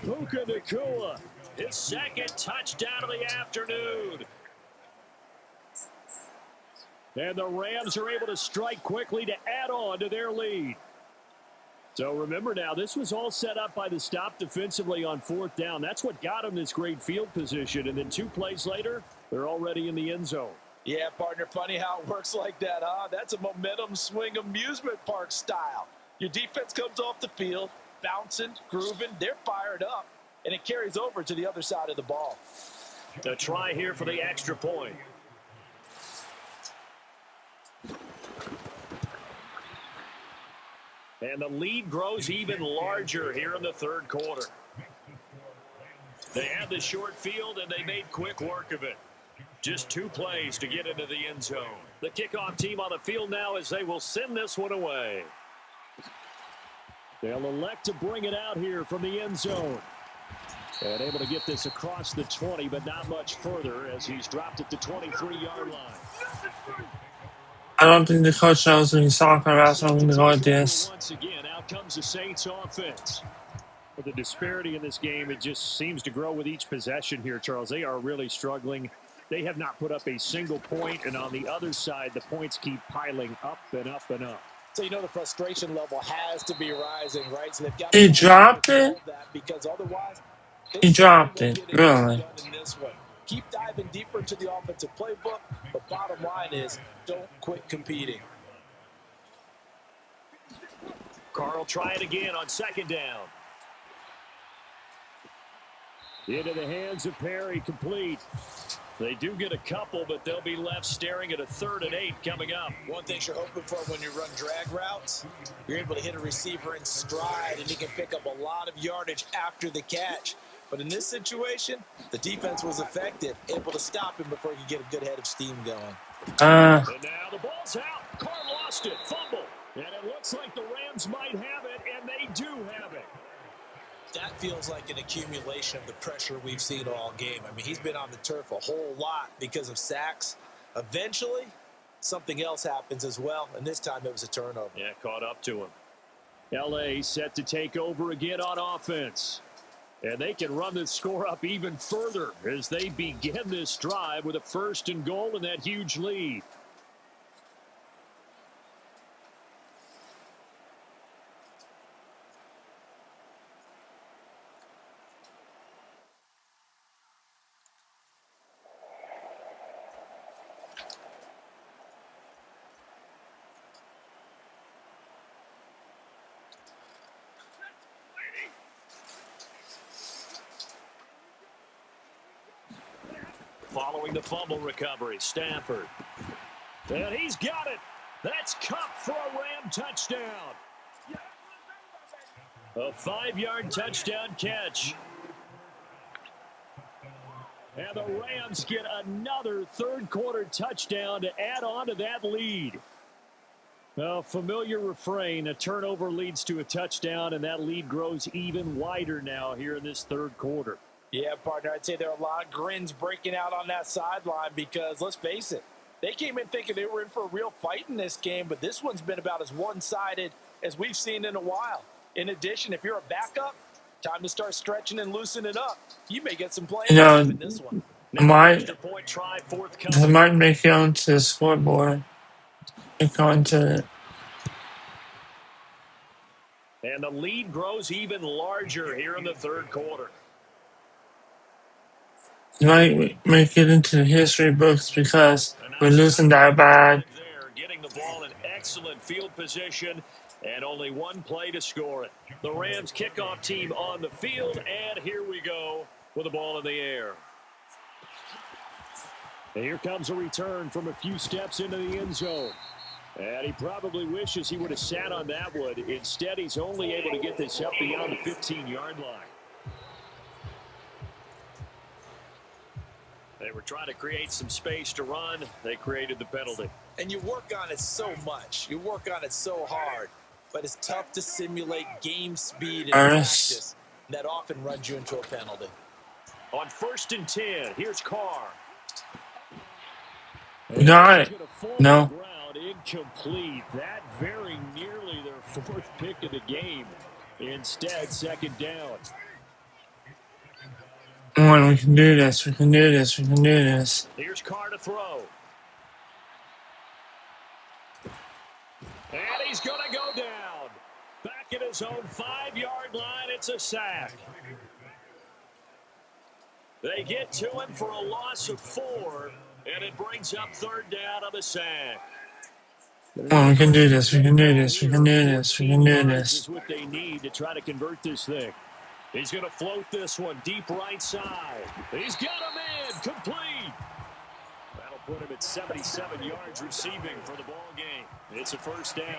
Puka Nacua, his second touchdown of the afternoon. And the Rams are able to strike quickly to add on to their lead. So remember now, this was all set up by the stop defensively on 4th down. That's what got them this great field position. And then 2 plays later, they're already in the end zone. Yeah, partner, funny how it works like that, huh? That's a momentum swing amusement park style. Your defense comes off the field, bouncing, grooving, they're fired up, and it carries over to the other side of the ball. A try here for the extra point. And the lead grows even larger here in the 3rd quarter. They had the short field, and they made quick work of it. Just 2 plays to get into the end zone. The kickoff team on the field now as they will send this one away. They'll elect to bring it out here from the end zone. And able to get this across the 20, but not much further as he's dropped it to 23-yard line. I don't think the coach knows what he's talking about, so I'm going to go with this. Once again, out comes the Saints offense. But the disparity in this game, it just seems to grow with each possession here, Charles. They are really struggling. They have not put up a single point, and on the other side, the points keep piling up and up and up. So you know the frustration level has to be rising, right? So they've got He to dropped it? that because otherwise He dropped it, really. in this one. Keep diving deeper into the offensive playbook, but bottom line is don't quit competing. Carl try it again on 2nd down. Into the hands of Perry, complete. They do get a couple, but they'll be left staring at a 3rd and 8 coming up. One thing you're hoping for when you run drag routes, you're able to hit a receiver in stride, and he can pick up a lot of yardage after the catch. But in this situation, the defense was effective, able to stop him before he could get a good head of steam going. And now the ball's out. Carr lost it, fumble. And it looks like the Rams might have it, and they do have it. That feels like an accumulation of the pressure we've seen all game. I mean, he's been on the turf a whole lot because of sacks. Eventually, something else happens as well, and this time it was a turnover. Yeah, caught up to him. L.A. set to take over again on offense. And they can run the score up even further as they begin this drive with a 1st and goal and that huge lead. Following the fumble recovery, Stafford. And he's got it. That's Cup for a Ram touchdown. A 5-yard touchdown catch. And the Rams get another 3rd quarter touchdown to add on to that lead. A familiar refrain, a turnover leads to a touchdown, and that lead grows even wider now here in this 3rd quarter. Yeah, partner, I'd say there are a lot of grins breaking out on that sideline because, let's face it, they came in thinking they were in for a real fight in this game, but this one's been about as one-sided as we've seen in a while. In addition, if you're a backup, time to start stretching and loosening up. You may get some playing in this one. Might make it onto the scoreboard. Click onto it. And the lead grows even larger here in the 3rd quarter. You might make it into the history books because we're losing that bad. Getting the ball in excellent field position and only 1 play to score it. The Rams kickoff team on the field, and here we go with the ball in the air. And here comes a return from a few steps into the end zone. And he probably wishes he would have sat on that one. Instead, he's only able to get this up beyond the 15-yard line. They were trying to create some space to run. They created the penalty. And you work on it so much. You work on it so hard. But it's tough to simulate game speed in practice. That often runs you into a penalty. On 1st and 10, here's Carr. Got it. No. Ground incomplete. That very nearly their 4th pick of the game. Instead, 2nd down. Come on, we can do this. We can do this. We can do this. Here's Carr to throw. And he's going to go down. Back at his own 5-yard line, it's a sack. They get to him for a loss of 4, and it brings up 3rd down on the sack. Come on, we can do this. We can do this. We can do this. We can do this. This is what they need to try to convert this thing. He's going to float this one deep right side. He's got him in. Complete. That'll put him at 77 yards receiving for the ball game. It's a 1st down.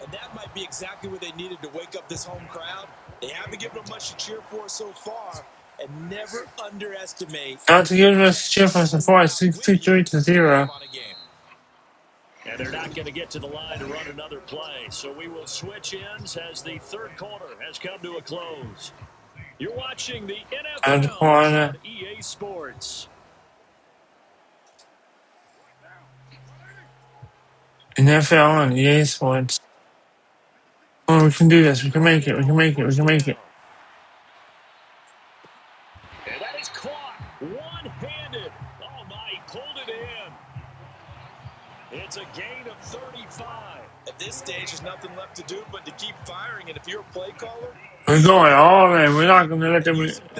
And that might be exactly what they needed to wake up this home crowd. They haven't given them much to cheer for so far, and never underestimate. Not to give us a cheer for support, 63-0. And they're not going to get to the line to run another play. So we will switch ends as the 3rd quarter has come to a close. You're watching the NFL on EA Sports. NFL on EA Sports. Oh, we can do this. We can make it. We can make it. We can make it. And that is caught one-handed. Oh, my, he pulled it in. It's a gain of 35. At this stage, there's nothing left to do but to keep firing. And if you're a play caller, We're going all in. We're not going to let them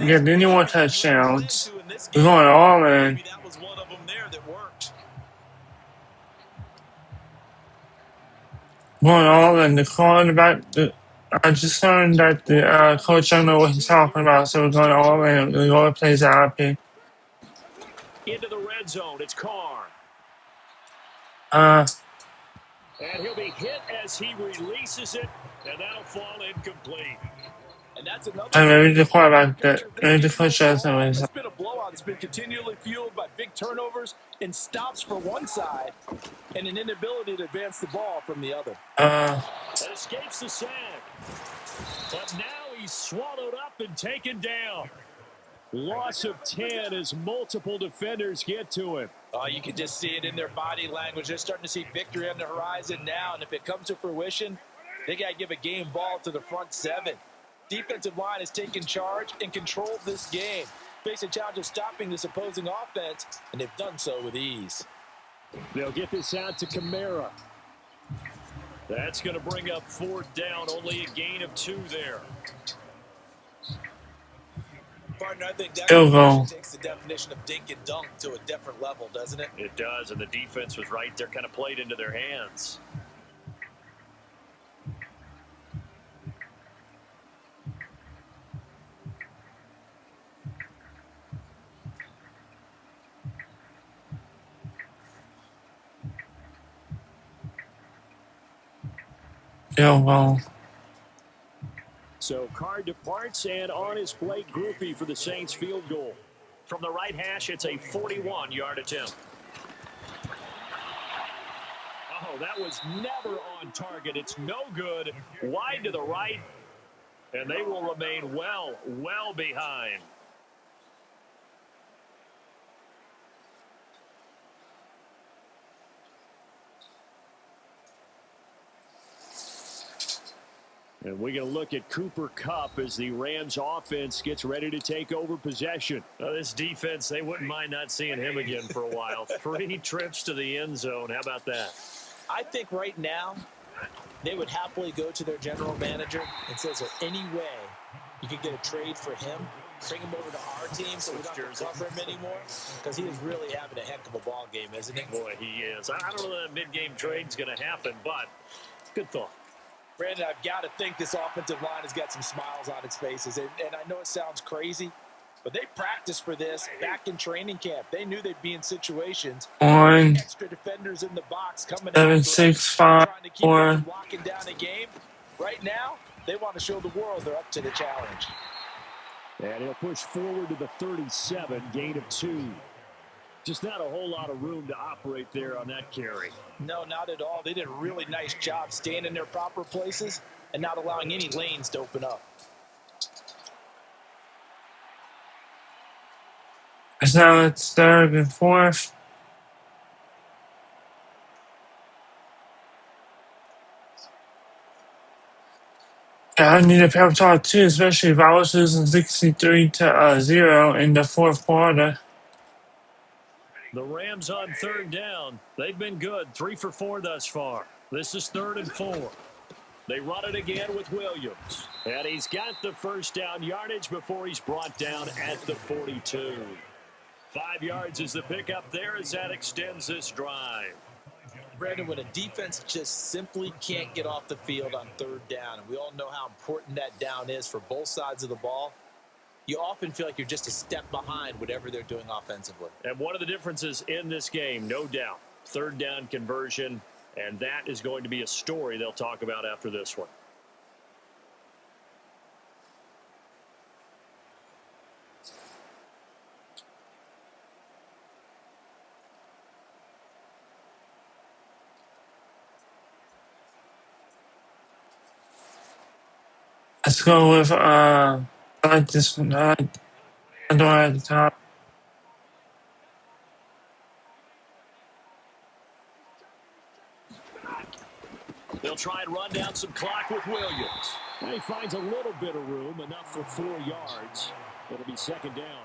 get any more touchdowns. We're going all in. maybe that was one of them there that worked. Going all in. The quarterback. I just learned that the coach don't know what he's talking about, so we're going all in. We're going to play Zappy. Into the red zone. It's Carr. And he'll be hit as he releases it, and that'll fall incomplete. And that's another. maybe the quarterback, maybe the coach doesn't know. It's been a blowout. It's been continually fueled by big turnovers and stops for one side, and an inability to advance the ball from the other. That escapes the sack. But now he's swallowed up and taken down. Loss of 10 as multiple defenders get to him. You can just see it in their body language. They're starting to see victory on the horizon now, and if it comes to fruition, they got to give a game ball to the front 7. Defensive line has taken charge and controlled this game. Face a challenge of stopping this opposing offense, and they've done so with ease. They'll get this out to Kamara. That's going to bring up 4th down, only a gain of 2 there. Partner, I think that takes the definition of dink and dunk to a different level, doesn't it? It does, and the defense was right there, kind of played into their hands. So Carr departs, and on his plate, Groupie for the Saints field goal. From the right hash, it's a 41-yard attempt. Oh, that was never on target. It's no good. Wide to the right, and they will remain well behind. And we're going to look at Cooper Kupp as the Rams offense gets ready to take over possession. This defense, they wouldn't mind not seeing him again for a while. 3 trips to the end zone. How about that? I think right now they would happily go to their general manager and say, is there any way you could get a trade for him, bring him over to our team so we don't have to cover him anymore? Because he is really having a heck of a ball game, isn't he? Boy, he is. I don't know that mid-game trade's going to happen, but good thought. Brandon, I've got to think this offensive line has got some smiles on its faces. And I know it sounds crazy, but they practiced for this back in training camp. They knew they'd be in situations. Extra defenders in the box coming 7, 6, 5, 4. Locking down a game. Right now, they want to show the world they're up to the challenge. And he'll push forward to the 37, gain of 2. Just not a whole lot of room to operate there on that carry. No, not at all. They did a really nice job staying in their proper places and not allowing any lanes to open up. So now it's 3rd and 4th. Yeah, I need a pep talk too, especially if I was losing 63-0 in the 4th quarter. The Rams on 3rd down. They've been good, 3 for 4 thus far. This is 3rd and 4. They run it again with Williams. And he's got the first down yardage before he's brought down at the 42. 5 yards is the pickup there as that extends this drive. Brandon, when a defense just simply can't get off the field on 3rd down, and we all know how important that down is for both sides of the ball, you often feel like you're just a step behind whatever they're doing offensively. And one of the differences in this game, no doubt, 3rd down conversion, and that is going to be a story they'll talk about after this one. Let's go with I like this one. I don't at the top. They'll try and run down some clock with Williams. And he finds a little bit of room, enough for 4 yards. It'll be 2nd down.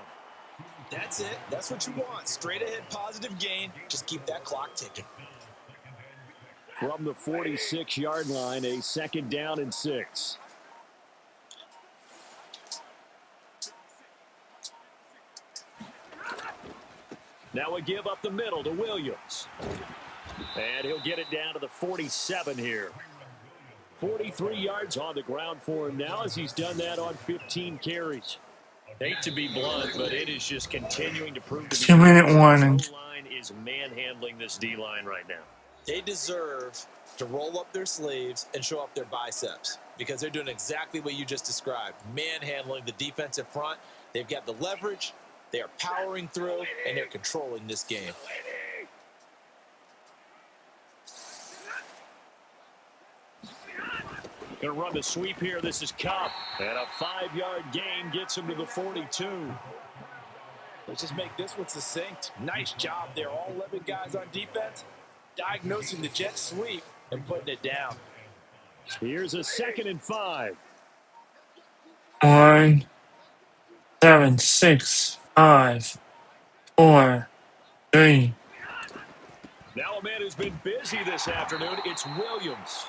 That's it. That's what you want. Straight ahead positive gain. Just keep that clock ticking. From the 46-yard line, a 2nd down and 6. Now we give up the middle to Williams. And he'll get it down to the 47 here. 43 yards on the ground for him now as he's done that on 15 carries. Hate to be blunt, but it is just continuing to prove to be 2-minute warning. The line is manhandling this D-line right now. They deserve to roll up their sleeves and show up their biceps because they're doing exactly what you just described, manhandling the defensive front. They've got the leverage, they are powering through, and they're controlling this game. Going to run the sweep here. This is Cup. And a 5-yard gain gets him to the 42. Let's just make this one succinct. Nice job there. All 11 guys on defense diagnosing the jet sweep and putting it down. Here's a 2nd and 5. 1, 7, 6, 5, 4, 3. Now a man who's been busy this afternoon, it's Williams.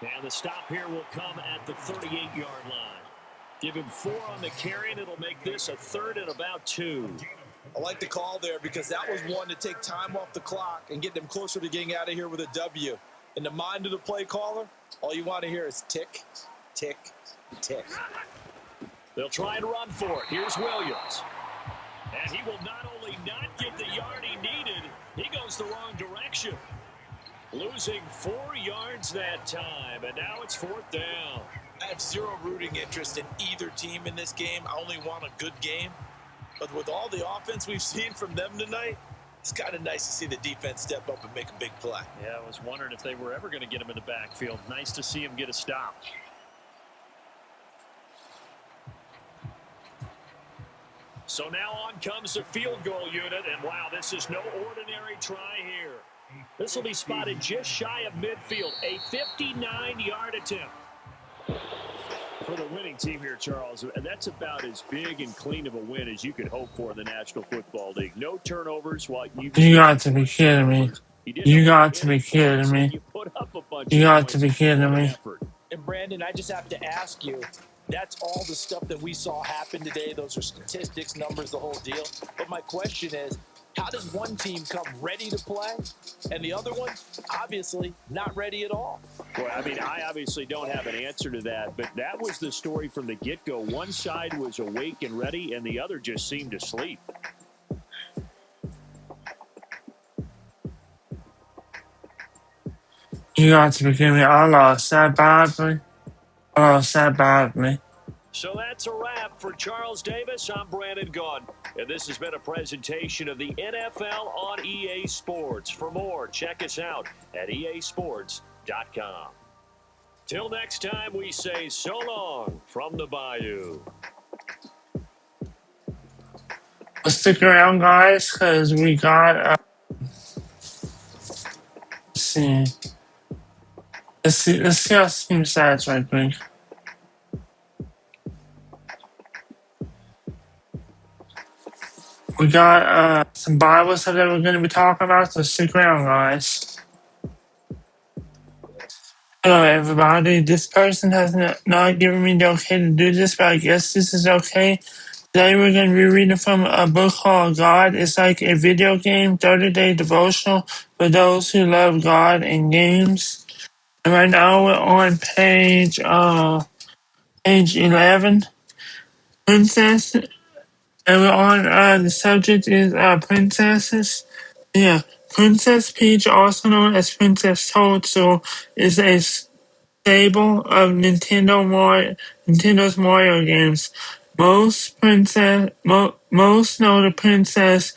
And the stop here will come at the 38-yard line. Give him 4 on the carry, and it'll make this a 3rd and about 2. I like the call there because that was one to take time off the clock and get them closer to getting out of here with a W. In the mind of the play caller, all you want to hear is tick, tick, tick. They'll try and run for it. Here's Williams. And he will not only not get the yard he needed, he goes the wrong direction. Losing 4 yards that time, and now it's 4th down. I have zero rooting interest in either team in this game. I only want a good game. But with all the offense we've seen from them tonight, it's kind of nice to see the defense step up and make a big play. Yeah, I was wondering if they were ever going to get him in the backfield. Nice to see him get a stop. So now on comes the field goal unit, and wow, this is no ordinary try here. This will be spotted just shy of midfield, a 59-yard attempt for the winning team here, Charles. And that's about as big and clean of a win as you could hope for in the National Football League. No turnovers. You got to be kidding me. You got to be kidding me. You got to be kidding me. And Brandon, I just have to ask you, that's all the stuff that we saw happen today. Those are statistics, numbers, the whole deal. But my question is, how does one team come ready to play and the other one, obviously, not ready at all? Well, I mean, I obviously don't have an answer to that, but that was the story from the get-go. One side was awake and ready, and the other just seemed to sleep. You got to be kidding me. I lost that badly. So that's a wrap for Charles Davis. I'm Brandon Gaudin, and this has been a presentation of the NFL on EA Sports. For more, check us out at easports.com. Till next time, we say so long from the Bayou. Stick around, guys, because we got. Let's see. Let's see our team stats right quick. We got some Bible stuff that we're going to be talking about, so stick around, guys. Hello, everybody. This person has not given me the okay to do this, but I guess this is okay. Today we're going to be reading from a book called God. It's like a video game, 30-day devotional for those who love God and games. And right now we're on page 11, Princess. And we're on, the subject is princesses. Yeah, Princess Peach, also known as Princess Toadstool, is a stable of Nintendo's Mario games. Most know the princess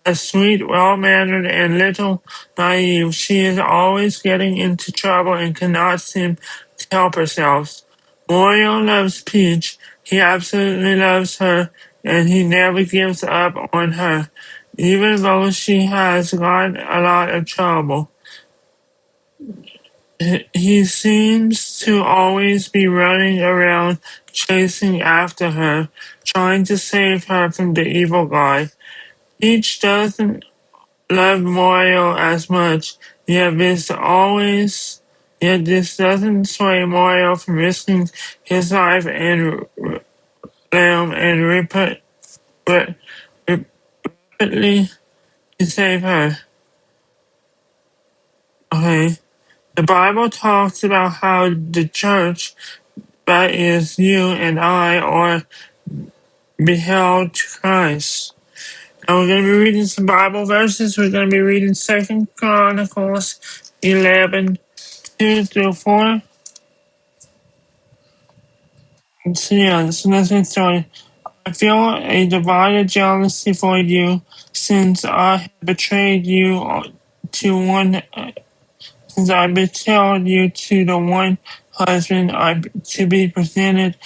as sweet, well-mannered, and little naive. She is always getting into trouble and cannot seem to help herself. Mario loves Peach. He absolutely loves her, and he never gives up on her, even though she has got a lot of trouble. He seems to always be running around chasing after her, trying to save her from the evil guy. Peach doesn't love Mario as much, yet this doesn't sway Mario from risking his life and limb and rapidly to save her. Okay. The Bible talks about how the church, that is you and I, are beheld to Christ. And we're going to be reading some Bible verses. We're going to be reading 2 Chronicles 11, 2 through 4. So let's get started. I feel a divided jealousy for you, since I have betrayed you to one since I betrayed you to the one husband to be presented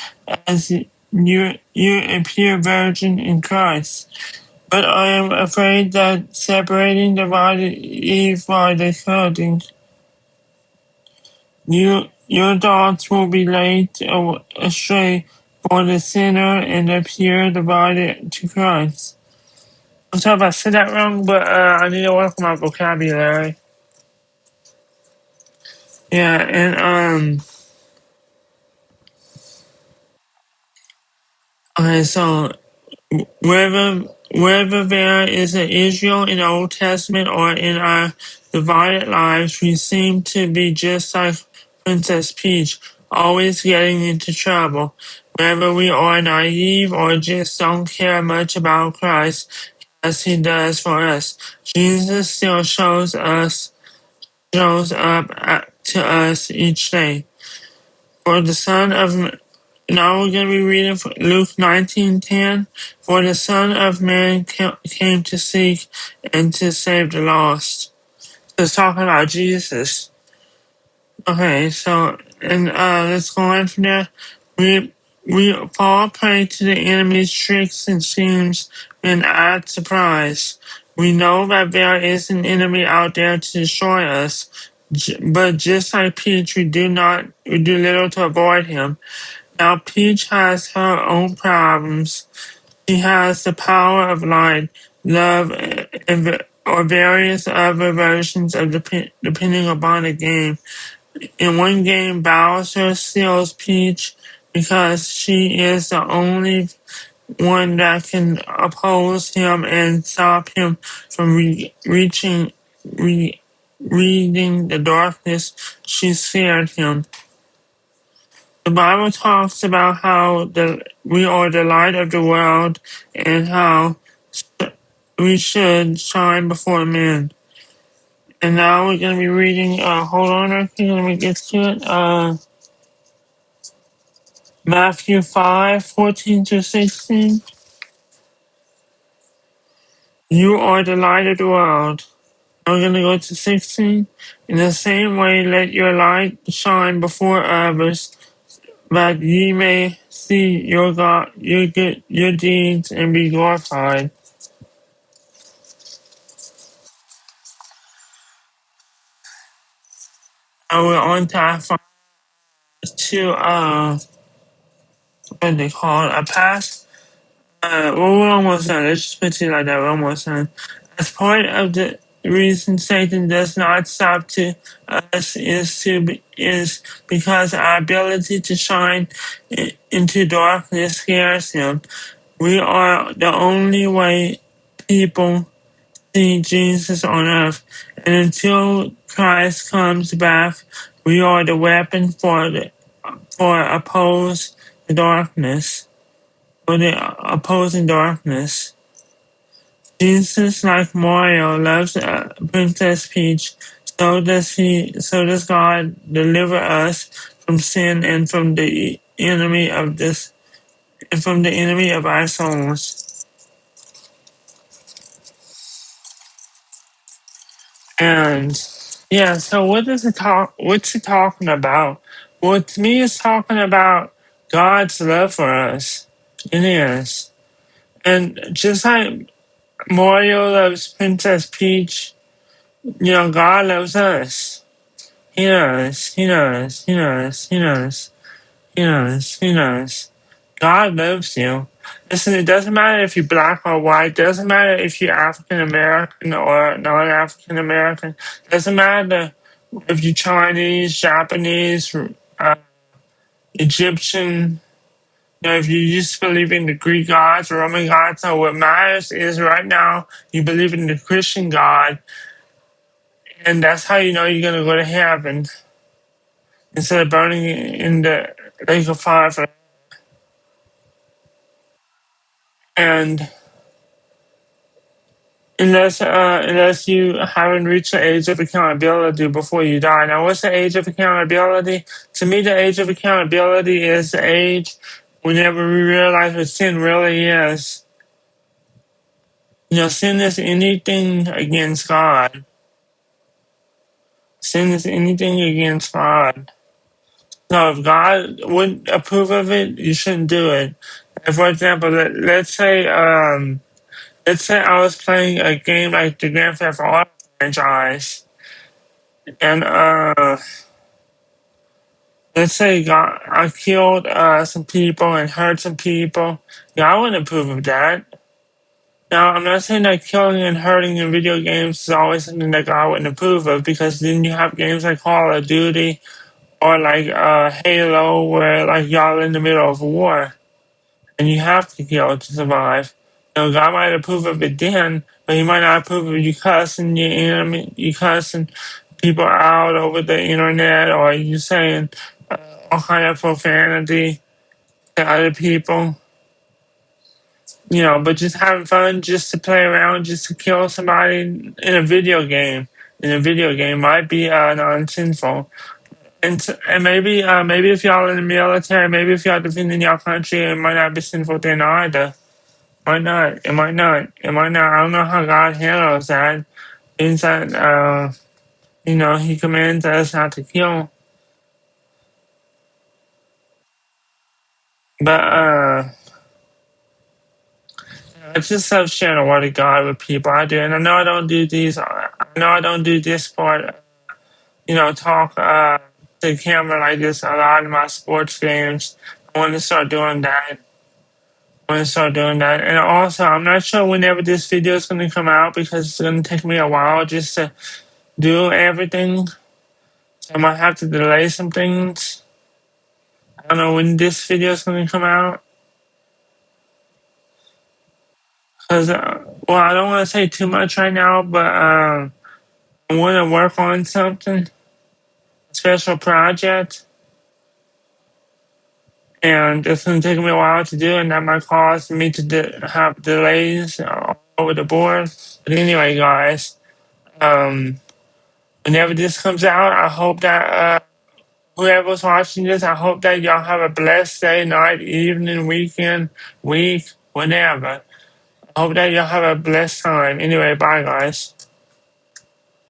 as you a pure virgin in Christ. But I am afraid that separating divided Eve by the clothing, your thoughts will be led astray for the sinner and the pure divided to Christ. I'm sorry if I said that wrong, but I need to work on my vocabulary. Yeah, and okay, so whether there is an Israel in the Old Testament or in our divided lives, we seem to be just like Princess Peach, always getting into trouble. Whether we are naive or just don't care much about Christ as he does for us, Jesus still shows up to us each day. For the Son of Now we're going to be reading from Luke 19:10. For the Son of Man came to seek and to save the lost. So it's talking about Jesus. Okay, so and let's go on from there. We fall prey to the enemy's tricks and schemes and act surprise. We know that there is an enemy out there to destroy us, but just like Peach, we do little to avoid him. Now Peach has her own problems. She has the power of light, love, or various other versions of depending upon the game. In one game, Bowser steals Peach because she is the only one that can oppose him and stop him from reading the darkness. She scared him. The Bible talks about how we are the light of the world and how we should shine before men. And now we're going to be reading, hold on, let me get to it. Matthew 5:14-16. You are the light of the world. I'm going to go to 16. In the same way, let your light shine before others, that ye may see your God, your deeds, and be glorified. And we're on to what do they call it? A pass. Well, we're almost done. Let's just put it like that. We're almost done. As part of the reason Satan does not stop to us is because our ability to shine into darkness scares him. We are the only way people see Jesus on earth, and until Christ comes back, we are the weapon for oppose the darkness, for the opposing darkness. Jesus, like Mario, loves Princess Peach. So does he. So does God deliver us from sin and from the enemy of our souls. And yeah, so what is it talk? What's it talking about? Well, to me, it's talking about God's love for us. It is, and just like Mario loves Princess Peach, God loves us. He knows, he knows, he knows, he knows, he knows, he knows. God loves you. Listen, it doesn't matter if you're black or white. It doesn't matter if you're African American or non-African American. It doesn't matter if you're Chinese, Japanese, Egyptian. If you just believe in the Greek gods, Roman gods. So what matters is right now you believe in the Christian God, and that's how you know you're gonna go to heaven instead of burning in the lake of fire. And unless you haven't reached the age of accountability before you die. Now, what's the age of accountability? To me, the age of accountability is the age whenever we realize what sin really is. Sin is anything against God. Sin is anything against God. So if God wouldn't approve of it, you shouldn't do it. And for example, let's say I was playing a game like the Grand Theft Auto franchise, and let's say I killed some people and hurt some people. Yeah, I wouldn't approve of that. Now, I'm not saying that killing and hurting in video games is always something that God wouldn't approve of, because then you have games like Call of Duty or like Halo, where like y'all in the middle of a war and you have to kill to survive. God might approve of it then, but He might not approve of you cussing your enemy, you cussing people out over the internet, or you saying all kind of profanity to other people. But just having fun, just to play around, just to kill somebody in a video game. In a video game might be non-sinful. And maybe if y'all in the military, maybe if y'all defending your country, it might not be sinful then either. Might not. It might not. It might not. I don't know how God handles that. Means that He commands us not to kill. But I just love sharing the word of God with people. I do, and I know I don't do these. I know I don't do this part. Talk to the camera like this a lot in my sports games. I want to start doing that. And also, I'm not sure whenever this video is going to come out, because it's going to take me a while just to do everything. So I might have to delay some things. I don't know when this video is going to come out. Because, I don't want to say too much right now, but I want to work on something, a special project. And it's going to take me a while to do, and that might cause me to have delays all over the board. But anyway, guys, whenever this comes out, I hope that whoever's watching this, I hope that y'all have a blessed day, night, evening, weekend, week, whenever. I hope that y'all have a blessed time. Anyway, bye, guys.